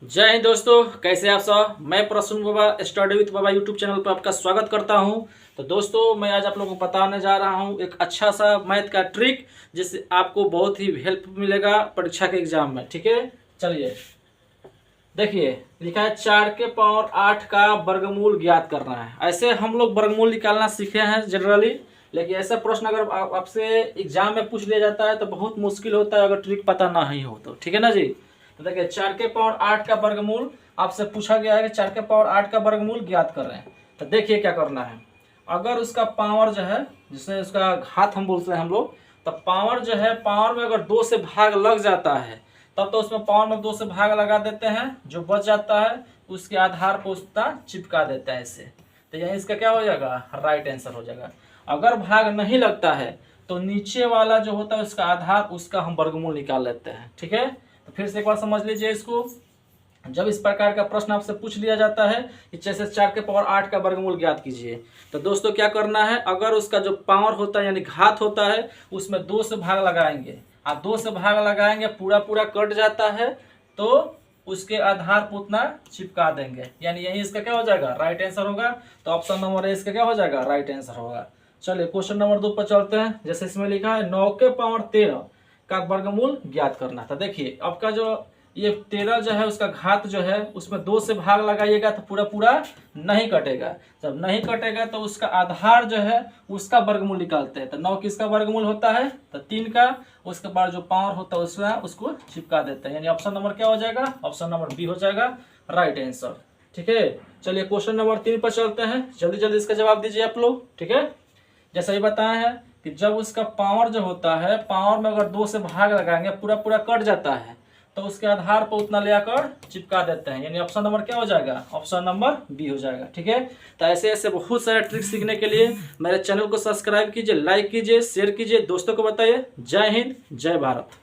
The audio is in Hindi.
जय हिंद दोस्तों, कैसे आप सब। मैं Prasoon Baba study with Baba YouTube channel पर आपका स्वागत करता हूं। तो दोस्तों, मैं आज आप लोगों को बताने जा रहा हूं एक अच्छा सा मैथ का ट्रिक जिससे आपको बहुत ही हेल्प मिलेगा परीक्षा के एग्जाम में। ठीक है, चलिए देखिए, लिखा है 4 के पावर 8 का वर्गमूल ज्ञात करना है। ऐसे हम लोग वर्गमूल निकालना सीखे हैं जनरली, लेकिन ऐसा प्रश्न अगर आपसे एग्जाम में पूछ लिया जाता है तो बहुत मुश्किल होता है अगर ट्रिक पता ना ही हो तो। ठीक है ना जी। तो देखिए, 4 के पावर 8 का वर्गमूल आपसे पूछा गया है कि 4 के पावर 8 का वर्गमूल ज्ञात कर रहे हैं। तो देखिए क्या करना है। अगर उसका पावर जो है, जिससे उसका घात हम बोलते हैं हम लोग, तो पावर जो है, पावर में अगर 2 से भाग लग जाता है तब तो उसमें पावर में 2 से भाग लगा देते हैं, जो बच जाता है उसके आधार पर उसका चिपका देता है इससे। तो यही इसका क्या हो जाएगा, राइट आंसर हो जाएगा। अगर भाग नहीं लगता है तो नीचे वाला जो होता है उसका आधार, उसका हम वर्गमूल निकाल लेते हैं। ठीक है, तो फिर से एक बार समझ लीजिए इसको। जब इस प्रकार का प्रश्न आपसे पूछ लिया जाता है कि जैसे 4 के पावर 8 का वर्गमूल ज्ञात कीजिए, तो दोस्तों क्या करना है, अगर उसका जो पावर होता है यानी घात होता है उसमें 2 से भाग लगाएंगे। आप 2 से भाग लगाएंगे, पूरा पूरा कट जाता है तो उसके आधार पर उतना चिपका देंगे, यानी यही इसका क्या हो जाएगा, राइट आंसर होगा। तो ऑप्शन नंबर ए इसका क्या हो जाएगा, राइट आंसर होगा। चलिए क्वेश्चन नंबर 2 पर चलते हैं। जैसे इसमें लिखा है 9 के पावर 13 का वर्गमूल ज्ञात करना था। देखिए, आपका जो ये 13 जो है उसका घात जो है उसमें 2 से भाग लगाइएगा तो पूरा पूरा नहीं कटेगा। जब नहीं कटेगा तो उसका आधार जो है उसका वर्गमूल निकालते हैं। तो 9 किसका वर्गमूल होता है, तो 3 का। उसके बाद जो पावर होता है उसको चिपका देते हैं, यानी ऑप्शन नंबर क्या हो जाएगा, ऑप्शन नंबर बी हो जाएगा राइट आंसर। ठीक है, चलिए क्वेश्चन नंबर 3 पर चलते हैं। जल्दी जल्दी इसका जवाब दीजिए आप लोग। ठीक है, जैसा ही बताया है कि जब उसका पावर जो होता है, पावर में अगर 2 से भाग लगाएंगे पूरा पूरा कट जाता है तो उसके आधार पर उतना ले आकर चिपका देते हैं, यानी ऑप्शन नंबर क्या हो जाएगा, ऑप्शन नंबर बी हो जाएगा। ठीक है, तो ऐसे ऐसे बहुत सारे ट्रिक सीखने के लिए मेरे चैनल को सब्सक्राइब कीजिए, लाइक कीजिए, शेयर कीजिए, दोस्तों को बताइए। जय हिंद, जय भारत।